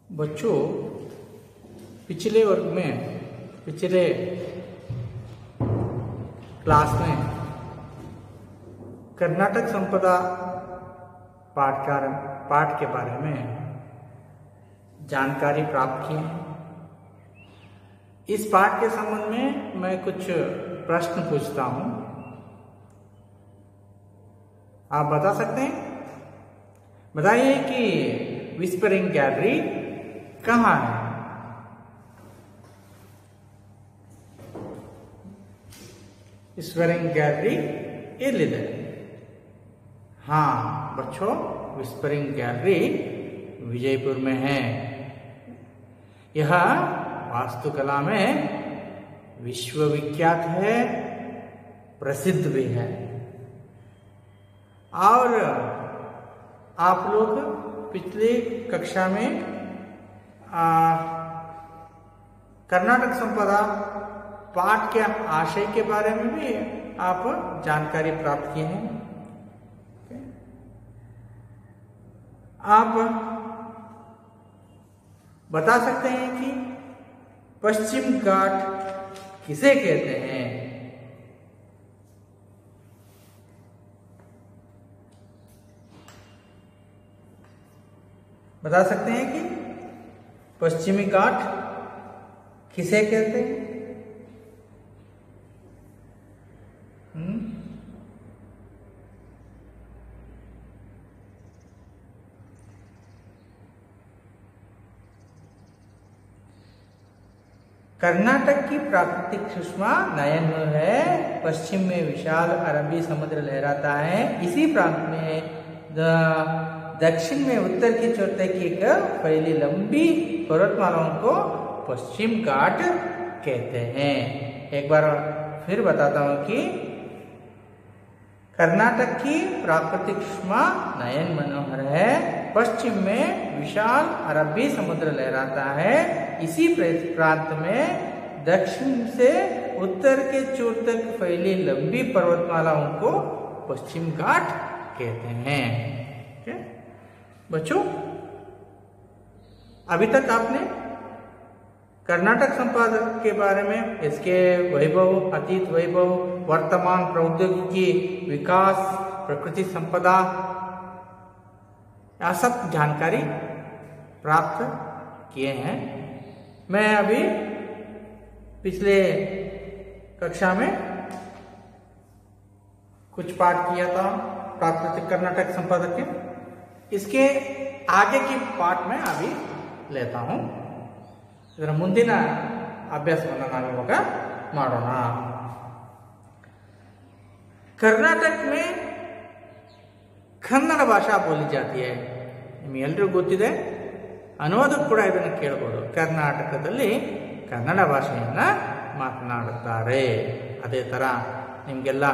बच्चों, पिछले वर्ग में पिछले क्लास में कर्नाटक संपदा पाठ के बारे में जानकारी प्राप्त की है। इस पाठ के संबंध में मैं कुछ प्रश्न पूछता हूं, आप बता सकते हैं? बताइए कि विस्परिंग गैलरी कहाँ है? विस्परिंग गैलरी ಎಲ್ಲಿದೆ? हाँ बच्चों, विस्परिंग गैलरी विजयपुर में है। यह वास्तुकला में विश्वविख्यात है, प्रसिद्ध भी है। और आप लोग पिछली कक्षा में कर्नाटक संपदा पाठ के आशय के बारे में भी आप जानकारी प्राप्त किए हैं। आप बता सकते हैं कि पश्चिम घाट किसे कहते हैं? बता सकते हैं कि पश्चिमी घाट किसे कहते हैं? कर्नाटक की प्राकृतिक सुषमा नयन है। पश्चिम में विशाल अरबी समुद्र लहराता है। इसी प्रांत में दक्षिण में उत्तर की चोर तक एक फैली लंबी पर्वतमालाओं को पश्चिम घाट कहते हैं। एक बार फिर बताता हूं कि कर्नाटक की प्राकृतिक सुषमा नयन मनोहर है। पश्चिम में विशाल अरबी समुद्र लहराता है। इसी प्रांत में दक्षिण से उत्तर के चोर तक फैली लंबी पर्वतमालाओं को पश्चिम घाट कहते हैं। बच्चों, अभी तक आपने कर्नाटक संपदा के बारे में, इसके वैभव, अतीत वैभव, वर्तमान प्रौद्योगिकी विकास, प्रकृति संपदा, यह सब जानकारी प्राप्त किए हैं। मैं अभी पिछले कक्षा में कुछ पाठ किया था प्राकृतिक कर्नाटक संपदा के। इसके आगे की पाठ में अभी लेता हूं। ಇದರ ಮುಂದಿನ ಅಭ್ಯಾಸವನ್ನು ನಾವು ಇವಾಗ ಮಾಡೋಣ। कर्नाटक में ಕನ್ನಡ ಭಾಷಾ बोली जाती है। ನಿಮಗೆಲ್ಲರಿಗೂ ಗೊತ್ತಿದೆ, ಅನುವಾದಕ್ಕೂ ಕೂಡ ಇದನ್ನು ಕೇಳಬಹುದು। ಕರ್ನಾಟಕದಲ್ಲಿ ಕನ್ನಡ ಭಾಷೆಯನ್ನ ಮಾತನಾಡುತ್ತಾರೆ। ಅದೇ ತರ ನಿಮಗೆಲ್ಲ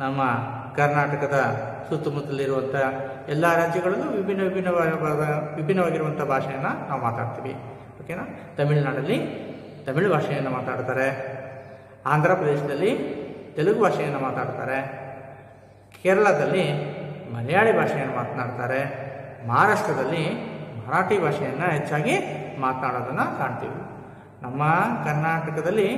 ನಮ್ಮ ಕರ್ನಾಟಕದ ಸುತ್ತಮುತ್ತಲಿರುವಂಥ ಎಲ್ಲ ರಾಜ್ಯಗಳಲ್ಲೂ ವಿಭಿನ್ನವಾಗಿರುವಂಥ ಭಾಷೆಯನ್ನು ನಾವು ಮಾತಾಡ್ತೀವಿ, ಓಕೆನಾ? ತಮಿಳುನಾಡಲ್ಲಿ ತಮಿಳು ಭಾಷೆಯನ್ನು ಮಾತಾಡ್ತಾರೆ, ಆಂಧ್ರ ಪ್ರದೇಶದಲ್ಲಿ ತೆಲುಗು ಭಾಷೆಯನ್ನು ಮಾತಾಡ್ತಾರೆ, ಕೇರಳದಲ್ಲಿ ಮಲಯಾಳಿ ಭಾಷೆಯನ್ನು ಮಾತನಾಡ್ತಾರೆ, ಮಹಾರಾಷ್ಟ್ರದಲ್ಲಿ ಮರಾಠಿ ಭಾಷೆಯನ್ನು ಹೆಚ್ಚಾಗಿ ಮಾತನಾಡೋದನ್ನು ಕಾಣ್ತೀವಿ। ನಮ್ಮ ಕರ್ನಾಟಕದಲ್ಲಿ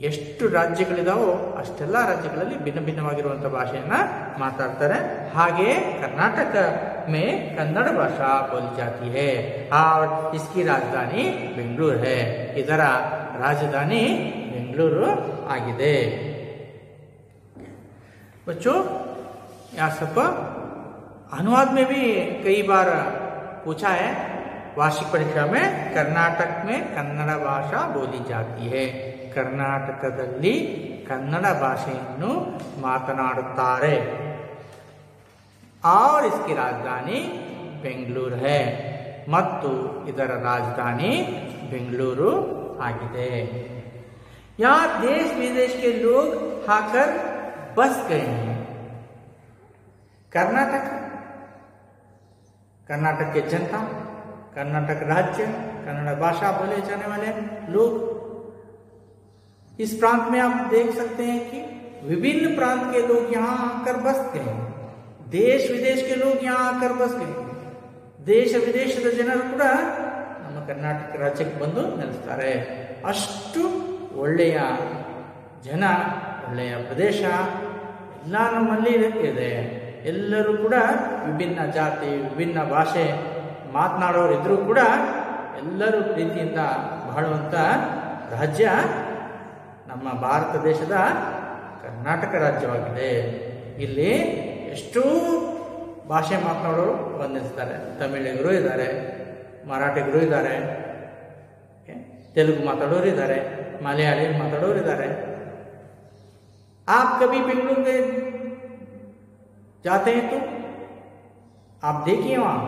ಎಷ್ಟು ರಾಜ್ಯಗಳಿದಾವೋ ಅಷ್ಟೆಲ್ಲ ರಾಜ್ಯಗಳಲ್ಲಿ ಭಿನ್ನ ಭಿನ್ನವಾಗಿರುವಂಥ ಭಾಷೆಯನ್ನ ಮಾತಾಡ್ತಾರೆ। ಹಾಗೆಯೇ कर्नाटक में कन्नड़ भाषा बोली जाती है और इसकी राजधानी बेंगलुरु है। ಇದರ राजधानी बेंगलुरु आಗಿದೆ। बच्चों, यहाँ सब अनुवाद में भी कई बार पूछा है वार्षिक परीक्षा में। कर्नाटक में कन्नड़ भाषा बोली जाती है। ಕರ್ನಾಟಕದಲ್ಲಿ ಕನ್ನಡ ಭಾಷೆಯನ್ನು ಮಾತನಾಡುತ್ತಾರೆ और इसकी राजधानी बेंगलुरु है ಮತ್ತು ಇದರ राजधानी बेंगलुरु आಗಿದೆ। यहाँ देश विदेश के लोग आकर बस गए हैं। कर्नाटक के जनता, कर्नाटक राज्य, कन्नड़ भाषा बोले जाने वाले लोग इस प्रांत में आप देख सकते हैं कि विभिन्न प्रांत के लोग यहाँ आकर बस गए। देश विदेश के लोग यहाँ आकर बस गए। ದೇಶ ವಿದೇಶದ ಜನರು ಕೂಡ ನಮ್ಮ ಕರ್ನಾಟಕ ರಾಜ್ಯಕ್ಕೆ ಬಂದು ನೆಲೆಸ್ತಾರೆ. ಅಷ್ಟು ಒಳ್ಳೆಯ ಜನ, ಒಳ್ಳೆಯ ಪ್ರದೇಶ ಎಲ್ಲ ನಮ್ಮಲ್ಲಿ ಇದೆ. ಎಲ್ಲರೂ ಕೂಡ ವಿಭಿನ್ನ ಜಾತಿ, ವಿಭಿನ್ನ ಭಾಷೆ ಮಾತನಾಡೋರಿದ್ರೂ ಕೂಡ ಎಲ್ಲರೂ ಪ್ರೀತಿಯಿಂದ ಬಾಳುವಂಥ ರಾಜ್ಯ ನಮ್ಮ ಭಾರತ ದೇಶದ ಕರ್ನಾಟಕ ರಾಜ್ಯವಾಗಿದೆ. ಇಲ್ಲಿ ಎಷ್ಟೋ ಭಾಷೆ ಮಾತನಾಡೋರು ಬಂದಿರ್ತಾರೆ. ತಮಿಳಿಗರು ಇದ್ದಾರೆ, ಮರಾಠಿಗರು ಇದ್ದಾರೆ, ತೆಲುಗು ಮಾತಾಡೋರು ಇದ್ದಾರೆ, ಮಲಯಾಳಿ ಮಾತಾಡೋರು ಇದ್ದಾರೆ. आप कभी बेंगलुरु में जाते हैं तो आप देखिए वहां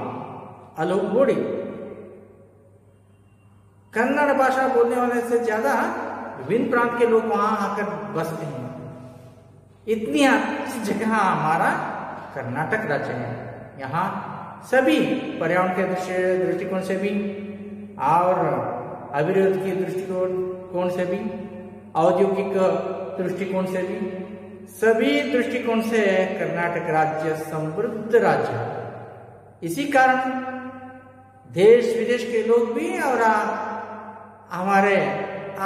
अलोक बोड़ी कन्नड़ भाषा बोलने वाले से ज्यादा विभिन्न प्रांत के लोग वहां आकर बसते हैं. इतनी अच्छी जगह हमारा कर्नाटक राज्य है. यहाँ सभी पर्यावरण के दृष्टिकोण से भी और अभिवृद्धि के दृष्टिकोण से भी, औद्योगिक दृष्टिकोण से भी, सभी दृष्टिकोण से कर्नाटक राज्य समृद्ध राज्य है. इसी कारण देश विदेश के लोग भी और हमारे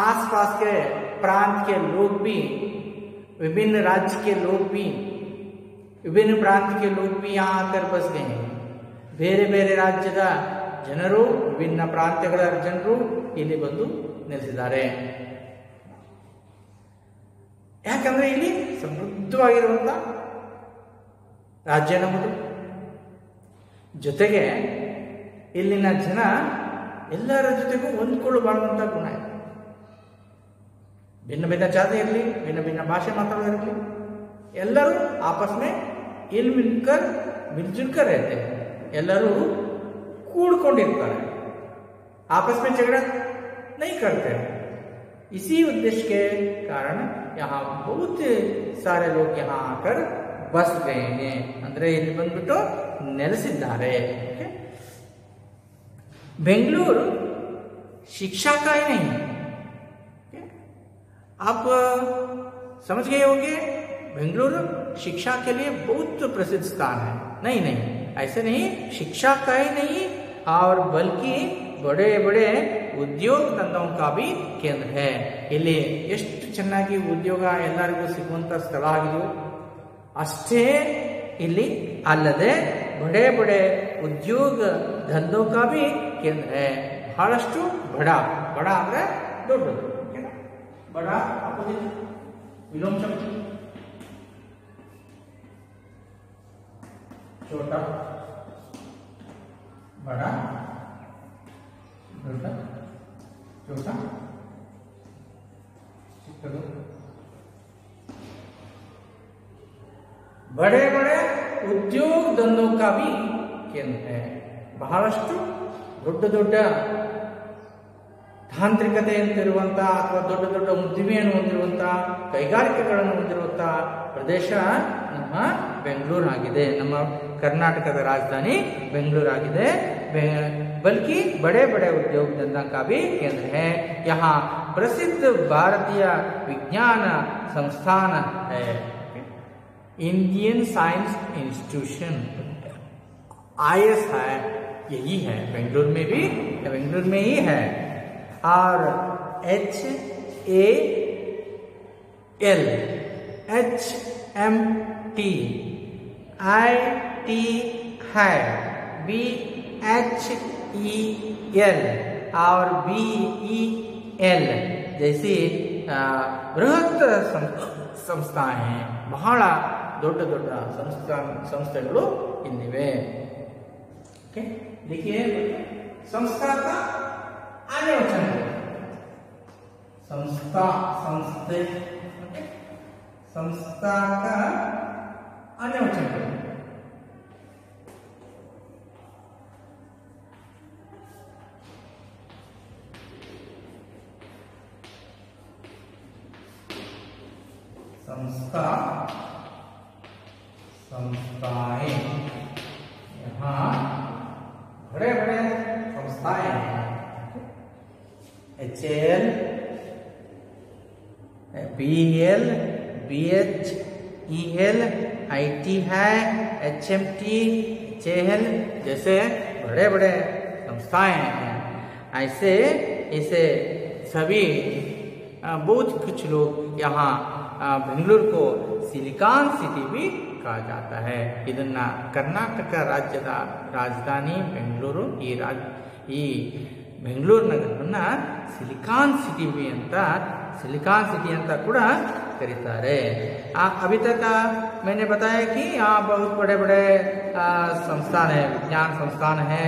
आसपास के प्रांत के लोग भी, विभिन्न राज्य के लोग भी, विभिन्न प्रांत के लोग भी यहाँ आकर बस गए हैं. ಬೇರೆ ಬೇರೆ ರಾಜ್ಯದ ಜನರು, ವಿಭಿನ್ನ ಪ್ರಾಂತ್ಯಗಳ ಜನರು ಇಲ್ಲಿ ಬಂದು ನೆಲೆಸಿದ್ದಾರೆ. ಯಾಕಂದ್ರೆ ಇಲ್ಲಿ ಸಮೃದ್ಧವಾಗಿರುವಂತ ರಾಜ್ಯ ನಮ್ಮದು. ಜೊತೆಗೆ ಇಲ್ಲಿನ ಜನ ಎಲ್ಲರ ಜೊತೆಗೂ ಹೊಂದ್ಕೊಳ್ಳಬಾರ್ದಂತ ಗುಣ ಇದೆ. ಭಿನ್ನ ಭಿನ್ನ ಜಾತಿ ಇರಲಿ, ಭಿನ್ನ ಭಿನ್ನ ಭಾಷೆ ಮಾತಾಡೋದಿರಲಿ, ಎಲ್ಲರೂ आपस में हिल मिलकर मिलजुल कर रहते हैं. ಎಲ್ಲರೂ ಕೂಡ್ಕೊಂಡಿರ್ತಾರೆ, आपस में झगड़ा नहीं करते. इसी उद्देश्य के कारण यहाँ बहुत सारे लोग यहाँ आकर बस गए हैं. ಅಂದ್ರೆ ಇಲ್ಲಿ ಬಂದ್ಬಿಟ್ಟು ನೆಲೆಸಿದ್ದಾರೆ. बेंगलुरु शिक्षा का ही नहीं है. आप समझ गए होंगे, बेंगलुरु शिक्षा के लिए बहुत प्रसिद्ध स्थान है. नहीं नहीं, ऐसे नहीं. शिक्षा का ही नहीं और बल्कि बड़े बड़े उद्योग धंधों का भी केंद्र है. ಇಲ್ಲಿ ಎಷ್ಟು ಚೆನ್ನಾಗಿ ಉದ್ಯೋಗ ಎಲ್ಲರಿಗೂ ಸಿಗುವಂತ ಸ್ಥಳ ಆಗಿದೆಯೋ ಅಷ್ಟೇ ಇಲ್ಲಿ ಅಲ್ಲದೆ ಬಡೆ ಬಡೆ ಉದ್ಯೋಗ ಧಂಧೋ का भी केंद्र है. ಬಹಳಷ್ಟು ಬಡ ಬಡ ಅಂದ್ರೆ ದೊಡ್ಡದು. ಬಡ ಅಪೋಸಿಟ್ ವಿಲೋಮ ಶಬ್ದ छोटा, बड़ा, छोटा, छोटा, बड़े बड़े उद्योग धंधों का भी केंद्र है. ಬಹಳಷ್ಟು ದೊಡ್ಡ ದೊಡ್ಡ ತಾಂತ್ರಿಕತೆಯಂತಿರುವಂತ ಅಥವಾ ದೊಡ್ಡ ದೊಡ್ಡ ಉದ್ದಿಮೆಯನ್ನು ಹೊಂದಿರುವಂತ ಕೈಗಾರಿಕೆಗಳನ್ನು ಹೊಂದಿರುವಂತ ಪ್ರದೇಶ ನಮ್ಮ ಬೆಂಗಳೂರು ಆಗಿದೆ. ನಮ್ಮ कर्नाटक राजधानी बेंगलुरु आಗಿದೆ. बल्कि बड़े बड़े उद्योग धंधा का भी केंद्र है. यहाँ प्रसिद्ध भारतीय विज्ञान संस्थान है, इंडियन साइंस इंस्टीट्यूशन IS है, यही है बेंगलुरु में भी, बेंगलुरु में ही है. और HAL HMT IT है, BHEL और BEL जैसी ಬೃಹತ್ ಸಂಸ್ಥಾನೆ हैं. ಬಹಳ ದೊಡ್ಡ ದೊಡ್ಡ ಸಂಸ್ಥೆಗಳು ಇಲ್ಲಿವೆ. देखिए संस्था का अन्य वचन संस्था, संस्थे, संस्था का अन्य वचन संस्था, संस्थाएं. यहाँ बड़े बड़े संस्थाएं हैं. HAL, BEL, BHEL, IT है, HMT, HAL जैसे बड़े बड़े संस्थाएं हैं। ऐसे ऐसे सभी बहुत कुछ लोग यहाँ बेंगलुरु को सिलिकॉन सिटी भी कहा जाता है। ಇದನ್ನ ಕರ್ನಾಟಕ ರಾಜ್ಯದ ರಾಜಧಾನಿ ಬೆಂಗಳೂರು, ಈ ಬೆಂಗಳೂರು ನಗರವನ್ನ ಸಿಲಿಕಾನ್ सिटी ಅಂತ ಕೂಡ करीतारे। अभी तक मैंने बताया कि यहाँ बहुत बड़े बड़े संस्थान है, विज्ञान संस्थान है,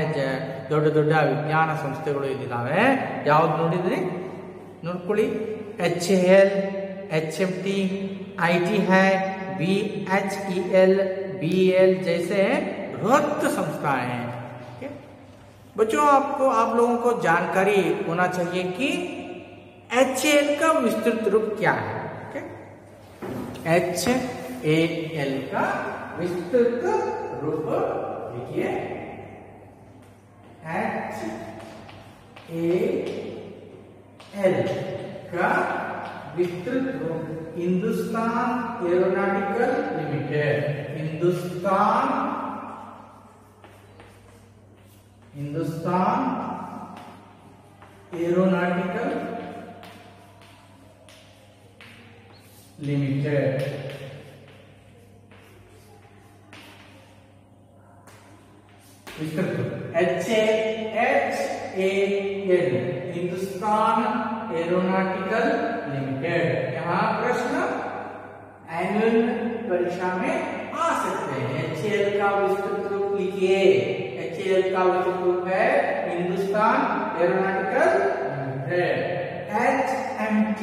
ದೊಡ್ಡ ದೊಡ್ಡ ವಿಜ್ಞಾನ ಸಂಸ್ಥೆಗಳು ಇದ್ದಾವೆ। ಯಾವ್ದು ನೋಡಿದ್ರಿ? ನೋಡ್ಕೊಳ್ಳಿ, HAL, HFT, IT है, BHEL, BEL जैसे बृहत संस्थाएं हैं। बच्चों, आप लोगों को जानकारी होना चाहिए कि HAL का विस्तृत रूप क्या है। HAL का विस्तृत रूप लिखिए, HAL का विस्तृत रूप Hindustan aeronautical limited. Hindustan aeronautical limited. HAL Hindustan aeronautical limited. यहाँ प्रश्न एनुअल परीक्षा में आ सकते हैं। HAL का विस्तृत रूप लिखिए। HAL का विस्तृत रूप है Hindustan aeronautical limited. HMT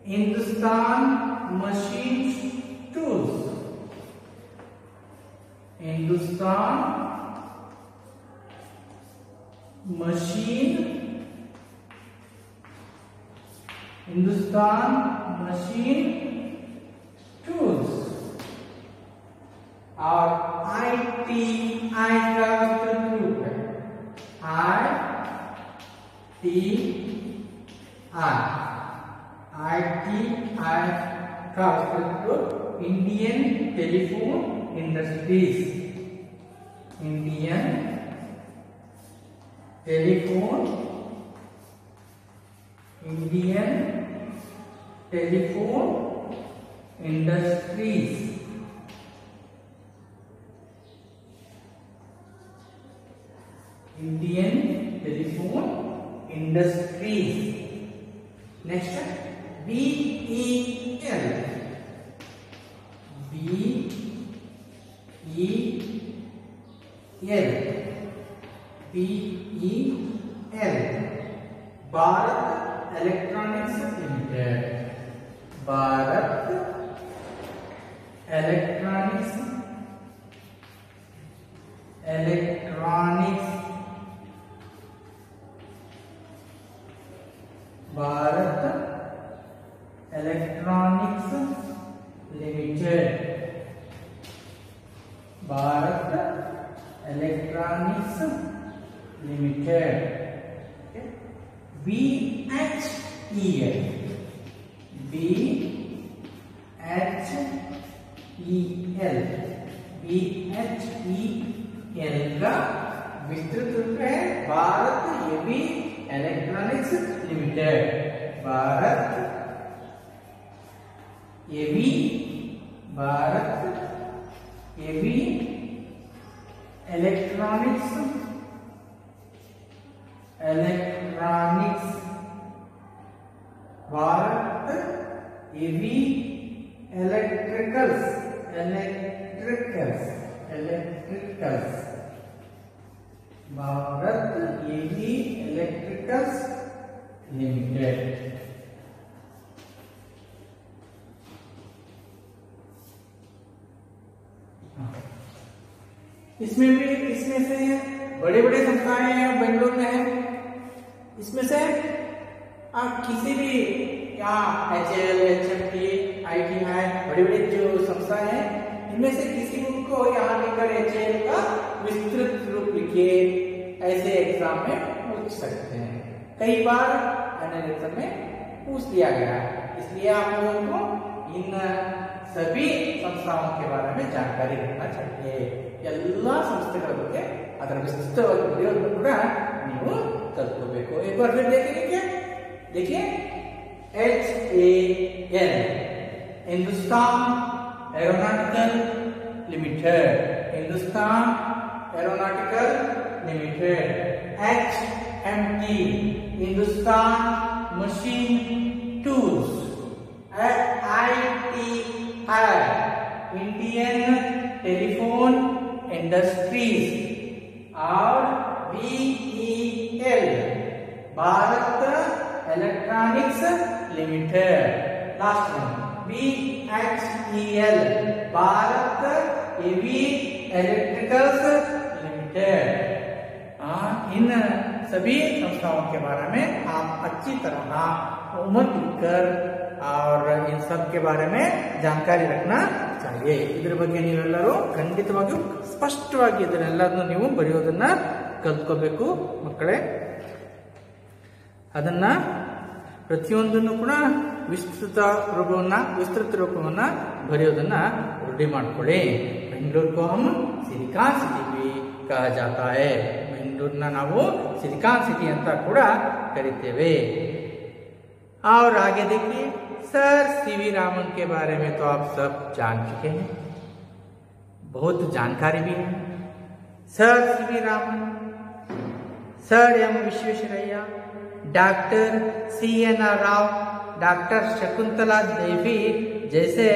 Hindustan machine tools. Hindustan machine tools. और ITI का विस्तृत रूप है ITI का विस्तृत रूप Indian telephone industries. Indian telephone industries. Indian telephone industries. Next BEL। Bharat electronics limited. Bharat electronics Bharat electronics limited. Bharat electronics limited. BHEL का विस्तृत रूप है Bharat heavy electronics limited. Bharat heavy electronics Bharat heavy electricals Bharat heavy electricals limited. इसमें से बड़े बड़े संस्थाएं हैं बेंगलुरु में है। इसमें से किसी भी यहाँ HAL, HFT, IT है, बड़े बड़े जो संस्थाएं हैं, इनमें से किसी को यहाँ लेकर HAL का विस्तृत रूप लिखिए। ऐसे एग्जाम में पूछ सकते हैं, कई बार एनालिसिस में पूछ लिया गया है। इसलिए आप लोगों को इन सभी संस्थाओं के बारे में जानकारी रखना चाहिए। ಎಲ್ಲ ಸಂಸ್ಥೆಗಳ ಬಗ್ಗೆ ಅದರ ವಿಸ್ತೃತವಾಗಿ ಬರೆಯೋದನ್ನು ಕೂಡ ನೀವು ಕಲ್ತ್ಕೋಬೇಕು। एक बार फिर देखेंगे, देखिए HAL Hindustan aeronautical limited, Hindustan aeronautical limited. HMT Hindustan machine tools. ITI Indian telephone industries. और BEL Bharat electronics limited. Last one BHEL Bharat heavy electricals limited. इन सभी संस्थाओं के बारे में आप अच्छी तरह उम्र लिखकर और इन सब के बारे में जानकारी रखना चाहिए। ಇದರ ಬಗ್ಗೆ ನೀವೆಲ್ಲರೂ ಖಂಡಿತವಾಗಿಯೂ ಸ್ಪಷ್ಟವಾಗಿ ಇದನ್ನೆಲ್ಲದನ್ನು ನೀವು ಬರೆಯೋದನ್ನ ಕಲ್ತ್ಕೋಬೇಕು ಮಕ್ಕಳೇ। ಅದನ್ನ ಪ್ರತಿಯೊಂದನ್ನು ಕೂಡ ವಿಸ್ತೃತ ರೂಪವನ್ನ ಬರೆಯೋದನ್ನ ರೂಢಿ ಮಾಡ್ಕೊಳ್ಳಿ। ಬೆಂಗಳೂರು को हम सिलिकॉन सिटी भी कहा जाता है। ಬೆಂಗಳೂರನ್ನ ನಾವು सिलिकॉन सिटी ಅಂತ ಕೂಡ ಕರೀತೇವೆ। और आगे देखिए, सर सीवी रामन के बारे में तो आप सब जान चुके हैं, बहुत जानकारी भी है। Sir C V Raman, sir M Visvesvaraya, doctor CNR Rao, doctor Shakuntala Devi जैसे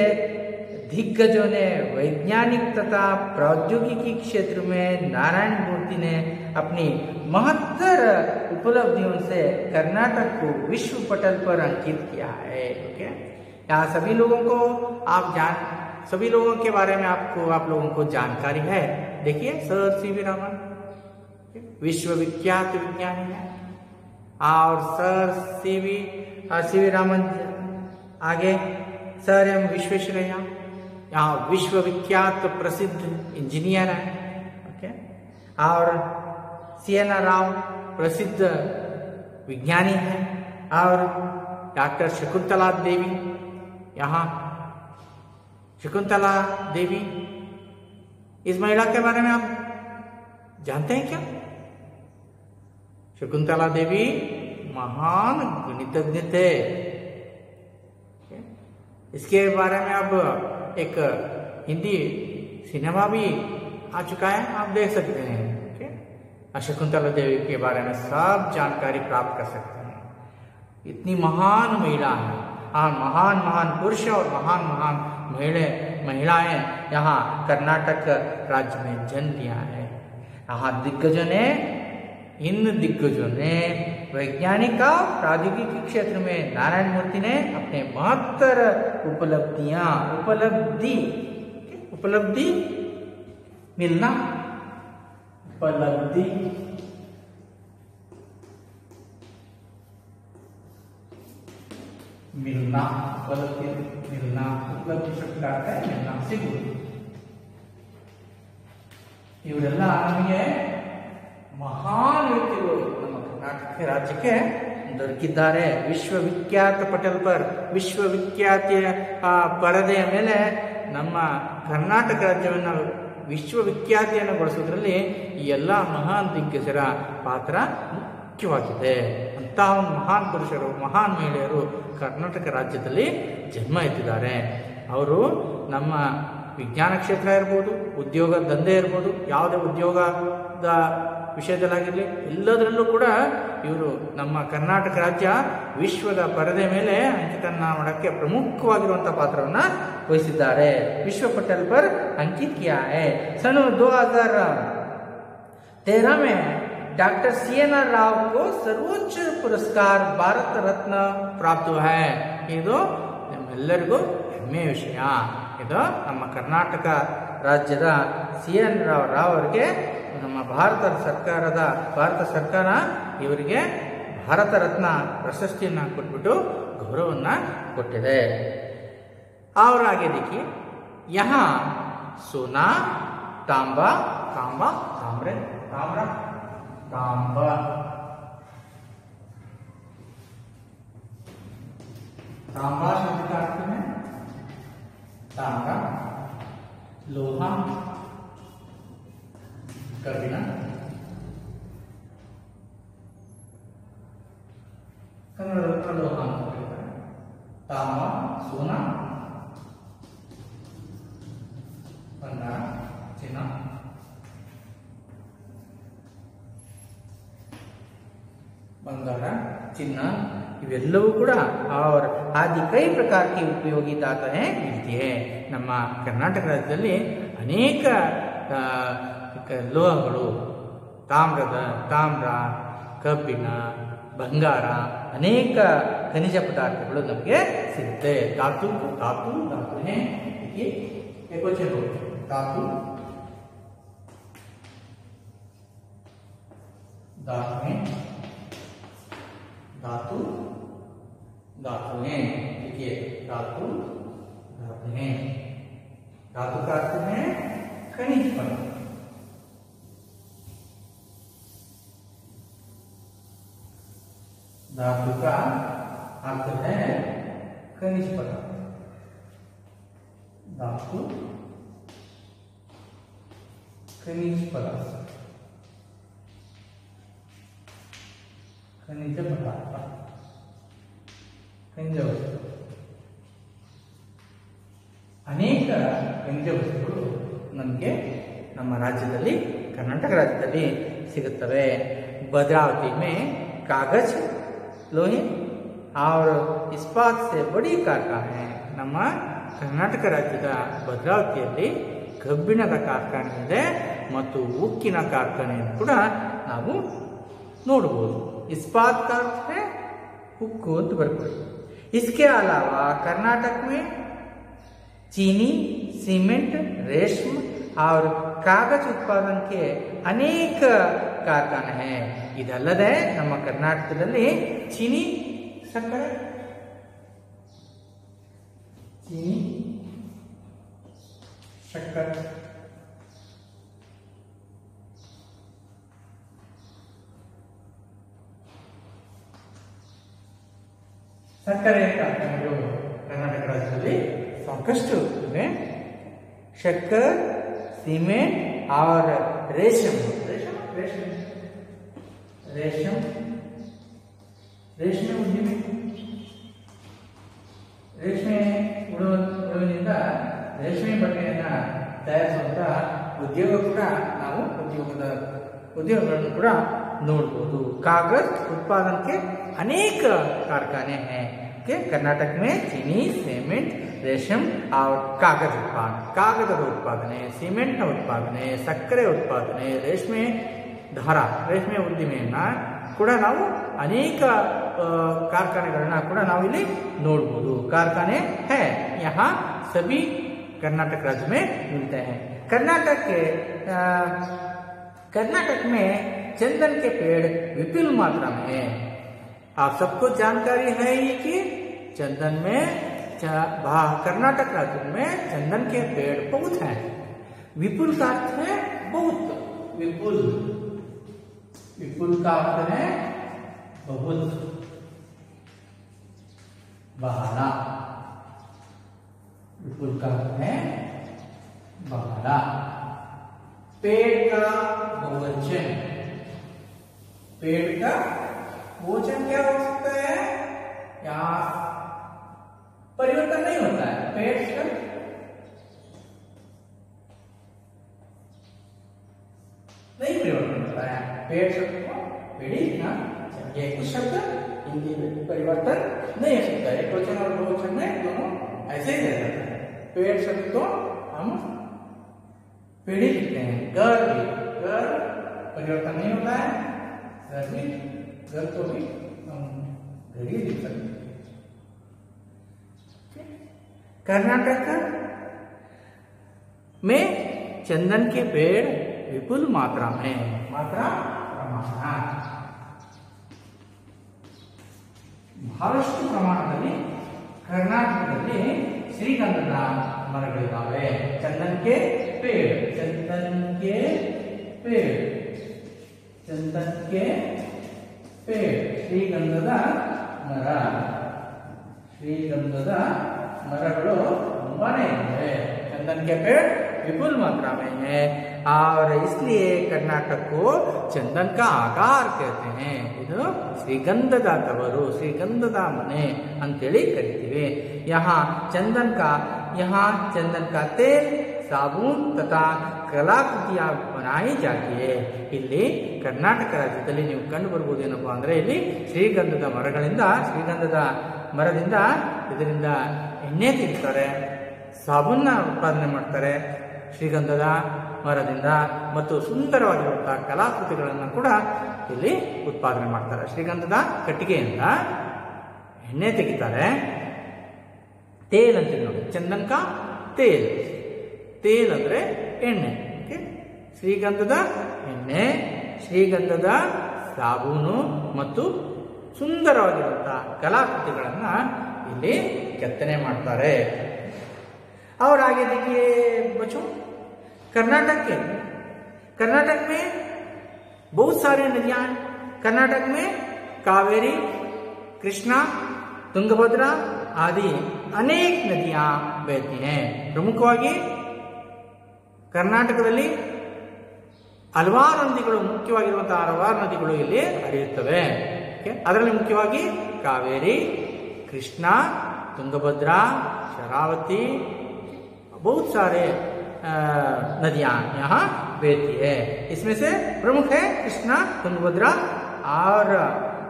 दिग्गजों ने वैज्ञानिक तथा प्रौद्योगिकी क्षेत्र में नारायण मूर्ति ने अपनी महत्तर उपलब्धियों से कर्नाटक को विश्व पटल पर अंकित किया है। ओके, यहाँ सभी लोगों के बारे में आप लोगों को जानकारी है। देखिए, सर सीवी रामन विश्वविख्यात विज्ञानी है। और सर सीवी रामन, आगे सर एम विश्वेश्वरैया यहाँ विश्वविख्यात प्रसिद्ध इंजीनियर है। ओके, और CNR राव प्रसिद्ध विज्ञानी है। और डॉक्टर शकुंतला देवी, यहाँ शकुंतला देवी, इस महिला के बारे में आप जानते हैं क्या? शकुंतला देवी महान गणितज्ञ थे। इसके बारे में अब एक हिंदी सिनेमा भी आ चुका है, आप देख सकते हैं। शकुंतला देवी के बारे में सब जानकारी प्राप्त कर सकते हैं। इतनी महान महिला है, महान पुरुष और महान महिलाएं यहाँ कर्नाटक राज्य में जन्म लिया है। यहाँ इन दिग्गजों ने वैज्ञानिक और प्रौद्योगिकी क्षेत्र में नारायण मूर्ति ने अपने महत्तर उपलब्धि मिलना उपलब्धि ಶಬ್ದ ಮಿಲ್ನ ಸಿಗುವುದು। ಇವರೆಲ್ಲ ನಮಗೆ ಮಹಾನ್ ವ್ಯಕ್ತಿಗಳು ನಮ್ಮ ಕರ್ನಾಟಕ ರಾಜ್ಯಕ್ಕೆ ದೊರಕಿದ್ದಾರೆ। ವಿಶ್ವವಿಖ್ಯಾತ ಪಟಲ್ ಪರ್, ವಿಶ್ವವಿಖ್ಯಾತಿಯ ಪರದೆಯ ಮೇಲೆ ನಮ್ಮ ಕರ್ನಾಟಕ ರಾಜ್ಯವನ್ನು ವಿಶ್ವವಿಖ್ಯಾತಿಯನ್ನು ಗೊಳಿಸೋದ್ರಲ್ಲಿ ಈ ಎಲ್ಲ ಮಹಾನ್ ದಿಗ್ಗಜರ ಪಾತ್ರ ಮುಖ್ಯವಾಗಿದೆ। ಅಂತಹ ಮಹಾನ್ ಪುರುಷರು, ಮಹಾನ್ ಮಹಿಳೆಯರು ಕರ್ನಾಟಕ ರಾಜ್ಯದಲ್ಲಿ ಜನ್ಮ ಎತ್ತಿದ್ದಾರೆ। ಅವರು ನಮ್ಮ ವಿಜ್ಞಾನ ಕ್ಷೇತ್ರ ಇರ್ಬೋದು, ಉದ್ಯೋಗ ದಂಧೆ ಇರ್ಬೋದು, ಯಾವುದೇ ಉದ್ಯೋಗದ ವಿಷಯದಲ್ಲಾಗಿರಲಿ, ಎಲ್ಲದರಲ್ಲೂ ಕೂಡ ಇವರು ನಮ್ಮ ಕರ್ನಾಟಕ ರಾಜ್ಯ ವಿಶ್ವದ ಪರದೆ ಮೇಲೆ ಅಂಕಿತನ ಮಾಡೋಕ್ಕೆ ಪ್ರಮುಖವಾಗಿರುವಂಥ ಪಾತ್ರವನ್ನು ವಹಿಸಿದ್ದಾರೆ। ವಿಶ್ವ ಪಟಲ್ ಪರ್ अंकित किया है। सन 2013 में डॉक्टर CNR राव को सर्वोच्च पुरस्कार भारत रत्न प्राप्त हुआ है। ಇದು ನಮ್ಮೆಲ್ಲರಿಗೂ ಹೆಮ್ಮೆಯ ವಿಷಯ। ಇದು ನಮ್ಮ ಕರ್ನಾಟಕ ರಾಜ್ಯದ CNR ರಾವ್ ಅವರಿಗೆ ನಮ್ಮ ಭಾರತ ಸರ್ಕಾರ ಇವರಿಗೆ ಭಾರತ ರತ್ನ ಪ್ರಶಸ್ತಿಯನ್ನು ಕೊಟ್ಬಿಟ್ಟು ಗೌರವವನ್ನು ಕೊಟ್ಟಿದೆ। और आगे देखिए, यहाँ सोना, तांबा, तांबा शब्द का अर्थ है ತಾಮ್ರ, ಲೋಹ, ಕಬ್ಬಿಣ, ಕನ್ನಡ ಲೋಹ ಅಂತ ಕರೀತಾರೆ. ತಾಮ್ರ, ಸೋನ, ಬಂಗಾರ, ಚಿನ್ನ, बंगारा, चिन्ना, इवेल्लवू कूड़ा और आदि कई प्रकार की उपयोगी धातुएं मिलती है। ನಮ್ಮ ಕರ್ನಾಟಕ ರಾಜ್ಯದಲ್ಲಿ ಅನೇಕ ಲೋಹಗಳು, ತಾಮ್ರ, ಕಬ್ಬಿಣ, ಬಂಗಾರ, ಅನೇಕ ಖನಿಜ ಪದಾರ್ಥಗಳು ನಮಗೆ ಸಿಗುತ್ತೆ। धातु है, देखिए एकवचन धातु, धातुएं, देखिए धातु हैं। धातु का अर्थ है खनिज पदार्थ। धातु का अर्थ है खनिज पदार्थ। धातु खनिज पदार्थ, खनिज पदार्थ, ಖನಿಜ ವಸ್ತು। ಅನೇಕ ಖನಿಜ ವಸ್ತುಗಳು ನಮಗೆ ನಮ್ಮ ರಾಜ್ಯದಲ್ಲಿ, ಕರ್ನಾಟಕ ರಾಜ್ಯದಲ್ಲಿ ಸಿಗುತ್ತವೆ। भद्रावती में कागज, लोहे और इस्पात से बड़ी कारखाने है। ನಮ್ಮ ಕರ್ನಾಟಕ ರಾಜ್ಯದ ಭದ್ರಾವತಿಯಲ್ಲಿ ಕಬ್ಬಿಣದ ಕಾರ್ಖಾನೆ ಇದೆ ಮತ್ತು ಉಕ್ಕಿನ ಕಾರ್ಖಾನೆಯನ್ನು ಕೂಡ ನಾವು ನೋಡಬಹುದು। इस्पात का अर्थ है उक्कु ಅಂತ ಬರ್ತದೆ। इसके अलावा कर्नाटक में चीनी, सीमेंट, रेशम और कागज उत्पादन के अनेक कारखाने हैं। ಇದಲ್ಲದೆ ನಮ್ಮ ಕರ್ನಾಟಕದಲ್ಲಿ ಚೀನಿ, ಸಕ್ಕರೆ, ಸಕ್ಕರೆ ಕಾರ್ಖಾನೆಗಳು ಕರ್ನಾಟಕ ರಾಜ್ಯದಲ್ಲಿ ಸಾಕಷ್ಟು ಇವೆ। शक्कर, सीमेंट और रेशम उद्यम, ರೇಷ್ಮೆ ಉಳುವಿನಿಂದ ರೇಷ್ಮೆ ಬಟ್ಟೆಯನ್ನು ತಯಾರಿಸುವಂತ ಉದ್ಯೋಗ ಕೂಡ ನಾವು ಉದ್ಯೋಗಗಳನ್ನು ಕೂಡ ನೋಡಬಹುದು। कागज उत्पादन के अनेक कारखाने हैं कि कर्नाटक में चीनी, सीमेंट, रेशम और ಕಾಗದದ ಉತ್ಪಾದನೆ, ಸಿಮೆಂಟ್ನ ಉತ್ಪಾದನೆ, ಸಕ್ಕರೆ ಉತ್ಪಾದನೆ, ರೇಷ್ಮೆ ಉದ್ದಿಮೆಯನ್ನ ಕೂಡ ನಾವು ಅನೇಕ कारखानेಗಳನ್ನ ಕೂಡ ನಾವು ಇಲ್ಲಿ ನೋಡಬಹುದು। कारखाने है यहाँ सभी कर्नाटक राज्य में मिलते हैं। कर्नाटक में चंदन के पेड़ विपुल मात्रा में है। आप सबको जानकारी है ये कि चंदन में कर्नाटक राज्य में चंदन के पेड़ बहुत हैं। विपुल का अर्थ है बहुत, विपुल का अर्थ है बहुत, बहाना, विपुल का अर्थ है बहाना। पेड़ का बहुवचन, पेड़ का बहुवचन क्या हो सकता है? यहाँ परिवर्तन नहीं होता है। पेड़ शब्द नहीं परिवर्तन होता है। पेड़ शब्द को पेड़ी ना चाहिए, कुछ शब्द हिंदी में परिवर्तन नहीं हो सकता है। एक वचन और बहुवचन में दोनों ऐसे ही रहता है। पेड़ शब्द को हम पेड़ी लिखते हैं। घर परिवर्तन नहीं होता है। घर को भी हम घड़ी लिख सकते हैं। कर्नाटक में चंदन के पेड़ विपुल मात्रा में, ಬಹಳಷ್ಟು ಪ್ರಮಾಣದಲ್ಲಿ ಕರ್ನಾಟಕದಲ್ಲಿ ಶ್ರೀಗಂಧದ ಮರಗಳಿದ್ದಾವೆ। ಚಂದನ್ ಕೆ ಪೇಡ್, ಶ್ರೀಗಂಧದ ಮರಗಳು बने हुए, चंदन के पेड़ विपुल मात्रा में है और इसलिए कर्नाटक को चंदन का आकार कहते हैं। ಇದು ಶ್ರೀಗಂಧದ ತವರು, ಶ್ರೀಗಂಧದ ಮನೆ ಅಂತೇಳಿ ಕರಿತೀವಿ। यहाँ चंदन का तेल, साबुन तथा कलाकृतियां बनाई जाती है। ಇಲ್ಲಿ ಕರ್ನಾಟಕ ರಾಜ್ಯದಲ್ಲಿ ನೀವು ಕಂಡು ಬರಬಹುದು ಏನಪ್ಪಾ ಅಂದ್ರೆ ಇಲ್ಲಿ ಶ್ರೀಗಂಧದ ಮರದಿಂದ ಇದರಿಂದ ಎಣ್ಣೆ ತೆಗಿತಾರೆ, ಸಾಬೂನ್ನ ಉತ್ಪಾದನೆ ಮಾಡ್ತಾರೆ ಶ್ರೀಗಂಧದ ಮರದಿಂದ, ಮತ್ತು ಸುಂದರವಾಗಿರುವಂತಹ ಕಲಾಕೃತಿಗಳನ್ನು ಕೂಡ ಇಲ್ಲಿ ಉತ್ಪಾದನೆ ಮಾಡ್ತಾರೆ। ಶ್ರೀಗಂಧದ ಕಟ್ಟಿಗೆಯಿಂದ ಎಣ್ಣೆ ತೆಗಿತಾರೆ, ತೇಲ್ ಅಂತ ನೋಡಿ, ಚಂದನ್ ಕಾ ತೇಲ್ ಅಂದ್ರೆ ಎಣ್ಣೆ, ಶ್ರೀಗಂಧದ ಎಣ್ಣೆ, ಶ್ರೀಗಂಧದ ಸಾಬೂನು ಮತ್ತು ಸುಂದರವಾಗಿರುವಂತಹ ಕಲಾಕೃತಿಗಳನ್ನ ಇಲ್ಲಿ ಕೆತ್ತನೆ ಮಾಡ್ತಾರೆ। और आगे देखिए बच्चों, कर्नाटक में बहुत सारे नदियां हैं। कर्नाटक में कावेरी, कृष्णा, ತುಂಗಭದ್ರಾ आदि अनेक नदियां बहती हैं। ಪ್ರಮುಖವಾಗಿ ಕರ್ನಾಟಕದಲ್ಲಿ ಹಲವಾರು ನದಿಗಳು, ಮುಖ್ಯವಾಗಿರುವಂತಹ ಹಲವಾರು ನದಿಗಳು ಇಲ್ಲಿ ಹರಿಯುತ್ತವೆ। ಅದರಲ್ಲಿ ಮುಖ್ಯವಾಗಿ ಕಾವೇರಿ, ಕೃಷ್ಣ, ತುಂಗಭದ್ರಾ, ಶರಾವತಿ, बहुत सारे नदियां यहाँ बहती है। इसमें से प्रमुख है कृष्णा, तुंगभद्रा और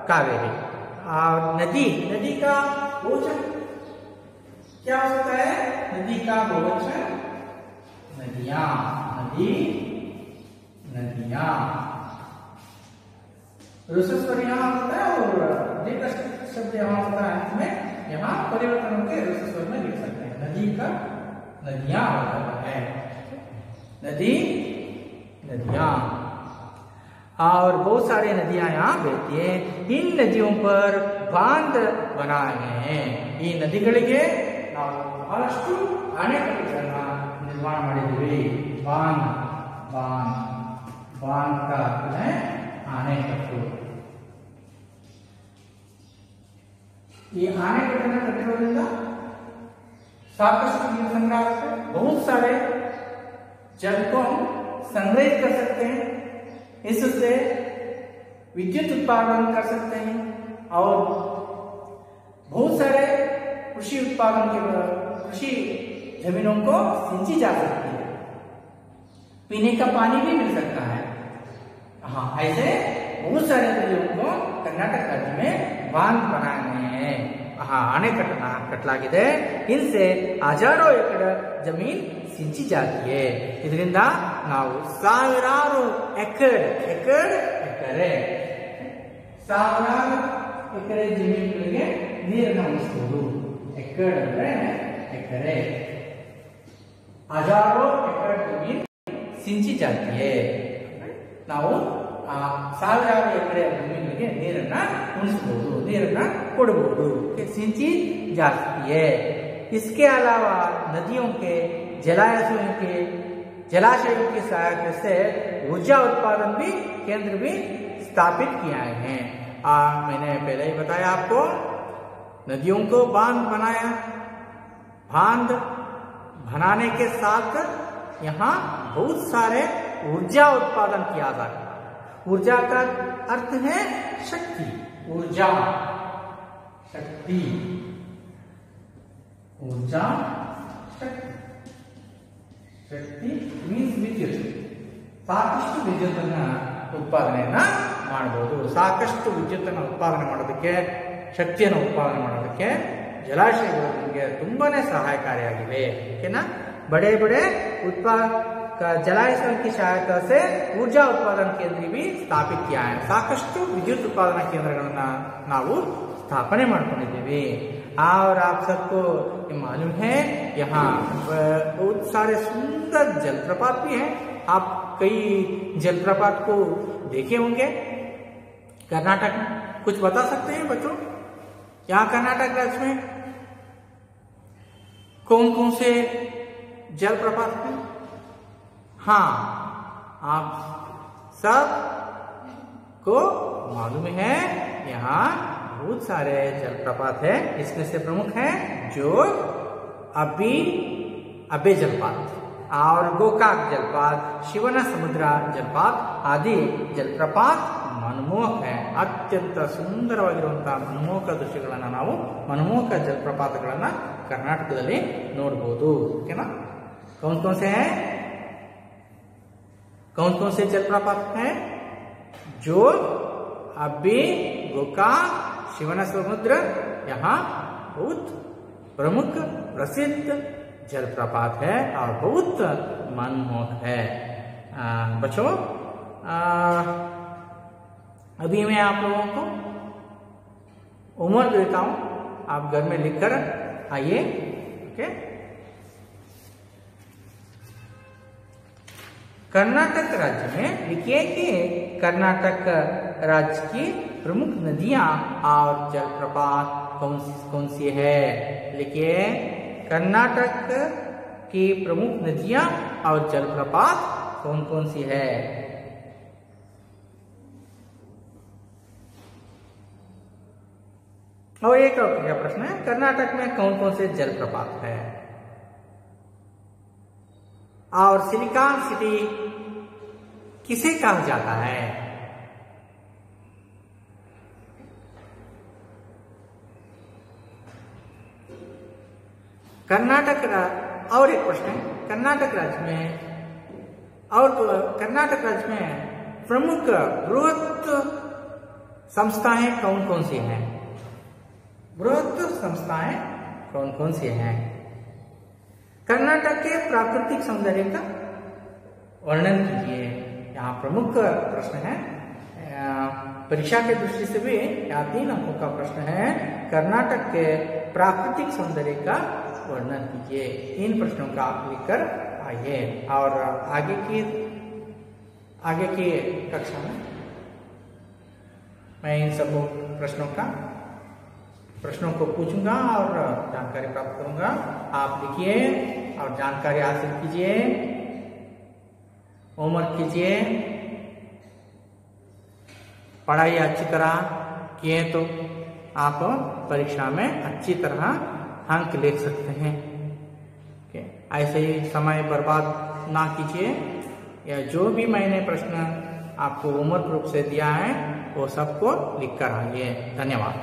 कावेरी। और नदी का बहुवचन क्या हो सकता है? नदी का बहुवचन नदियां, नदियां। रुसस्वर यहाँ होता है और दीर्घ शब्द यहाँ होता है, इसमें यहाँ परिवर्तन होकर रुसस्वर में लिख सकते हैं। नदी का नदियां होता है, नदियां, और बहुत सारे नदियां यहाँ बहती है। इन नदियों पर बांध बनाए गए हैं। ಈ ನದಿಗಳಿಗೆ ನಾವು ಬಹಳಷ್ಟು ಅಣೆಕಟ್ಟುಗಳನ್ನ ನಿರ್ಮಾಣ ಮಾಡಿದ್ದೀವಿ। ಬಾಂಧ का अर्थ है ಅಣೆಕಟ್ಟು। ಈ ಅಣೆಕಟ್ಟನ್ನು ಕಟ್ಟಿರೋದ್ರಿಂದ साकष्ट जल संग्रह, बहुत सारे जल को हम संग्रहित कर सकते हैं, इससे विद्युत उत्पादन कर सकते हैं और बहुत सारे कृषि जमीनों को सिंची जा सकती है, पीने का पानी भी मिल सकता है। हाँ, ऐसे बहुत सारे नदियों को कर्नाटक राज्य में बांध बनाए गए हैं। ಅಣೆಕಟ್ಟನ್ನ ಕಟ್ಟಲಾಗಿದೆ। ಇನ್ಸೆ ಹಜಾರೋ ಎಕರೆ ಜಮೀನ್ ಸಿಂಚಿ ಜಾತಿ है। ಇದರಿಂದ ನಾವು ಸಾವಿರಾರು ಸಾವಿರಾರು ಎಕರೆ ಜಮೀನುಗಳಿಗೆ ನೀರನ್ನು ಉಣಿಸಬಹುದು। ಎಕರೆ ಅಂದ್ರೆ ಎಕರೆ, ಹಜಾರೋ ಎಕರೆ ಜಮೀನ್ ಸಿಂಚಿ ಜಾತಿ है। ನಾವು ಸಾವಿರಾರು ಎಕರೆ ಜಮೀನಿಗೆ ನೀರನ್ನ ಉಣಿಸಬಹುದು, ನೀರನ್ನ ಕೊಡಬಹುದು, सिंची जा सकती है। इसके अलावा नदियों के जलाशयों की सहायता से ऊर्जा उत्पादन भी केंद्र भी स्थापित किए हैं। मैंने पहले ही बताया आपको, नदियों को बांध बनाने के साथ यहाँ बहुत सारे ऊर्जा उत्पादन किया जाता है। ऊर्जा का अर्थ है शक्ति, ऊर्जा शक्ति मीन्स विद्युತ್। ಸಾಕಷ್ಟು ವಿದ್ಯುತ್ತನ್ನ ಉತ್ಪಾದನೆಯನ್ನ ಮಾಡಬಹುದು। ಸಾಕಷ್ಟು ವಿದ್ಯುತ್ತನ್ನ ಉತ್ಪಾದನೆ ಮಾಡೋದಕ್ಕೆ, ಶಕ್ತಿಯನ್ನು ಉತ್ಪಾದನೆ ಮಾಡೋದಕ್ಕೆ ಜಲಾಶಯಗಳು ನಮಗೆ ತುಂಬಾನೇ ಸಹಾಯಕಾರಿಯಾಗಿವೆ। ಓಕೆನಾ? बड़े जलाशयों की सहायता से ऊर्जा उत्पादन केंद्र भी स्थापित किया है। ಸಾಕಷ್ಟು ವಿದ್ಯುತ್ ಉತ್ಪಾದನಾ ಕೇಂದ್ರಗಳನ್ನ ನಾವು स्थापने ಮಾಡ್ಕೊಂಡಿದ್ದೀವಿ। और आप सबको मालूम है यहाँ बहुत सारे सुंदर जलप्रपात भी हैं। आप कई जलप्रपात को देखे होंगे कर्नाटक में। कुछ बता सकते हैं बच्चों, यहाँ कर्नाटक राज्य में कौन कौन से जलप्रपात हैं? हाँ, आप सब को मालूम है यहाँ बहुत सारे जलप्रपात है। इसमें से प्रमुख है जोग अबे जलपात और गोकाक जलपात, शिवन समुद्र जलपात आदि जलप्रपात मनमोहक है. ಅತ್ಯಂತ ಸುಂದರವಾಗಿರುವಂತಹ ಮನಮೋಹಕ ದೃಶ್ಯಗಳನ್ನು ನಾವು ಮನಮೋಹಕ ಜಲಪ್ರಪಾತಗಳನ್ನು ಕರ್ನಾಟಕದಲ್ಲಿ ನೋಡಬಹುದು. ಓಕೆನಾ? कौन कौन से हैं? कौन कौन से जलप्रपात हैं? जो अभी गोकाक, शिवन समुद्र यहाँ बहुत प्रमुख प्रसिद्ध जलप्रपात है और बहुत मनमोहक है. बच्चों, अभी मैं आप लोगों को होमवर्क देता हूं, आप घर में लिखकर आइए. ओके? कर्नाटक राज्य में लिखिए कि कर्नाटक राज्य की प्रमुख नदियां और जलप्रपात कौन सी है. लिखिए, कर्नाटक की प्रमुख नदियां और जलप्रपात कौन कौन सी है. और एक और क्या प्रश्न है, कर्नाटक में कौन कौन से जलप्रपात है. और सिलिकॉन सिटी किसे कहा जाता है. कर्नाटक और एक प्रश्न है, कर्नाटक राज्य में प्रमुख बृहत संस्थाएं कौन कौन सी हैं. बृहत संस्थाएं कौन कौन सी हैं. कर्नाटक के प्राकृतिक सौंदर्य का वर्णन कीजिए. यहाँ प्रमुख प्रश्न है, परीक्षा के दृष्टि से भी यहाँ 3 अंकों का प्रश्न है. कर्नाटक के प्राकृतिक सौंदर्य का वर्णन कीजिए. 3 प्रश्नों का आप लिखकर आइए और आगे की कक्षा में मैं इन सब प्रश्नों को पूछूंगा और जानकारी प्राप्त करूंगा. आप लिखिए और जानकारी हासिल कीजिए, होमवर्क कीजिए. पढ़ाई अच्छी तरह किए तो आप परीक्षा में अच्छी तरह अंक ले सकते हैं. ऐसे ही समय बर्बाद ना कीजिए. या जो भी मैंने प्रश्न आपको होमवर्क रूप से दिया है वो सबको लिखकर आइए. धन्यवाद.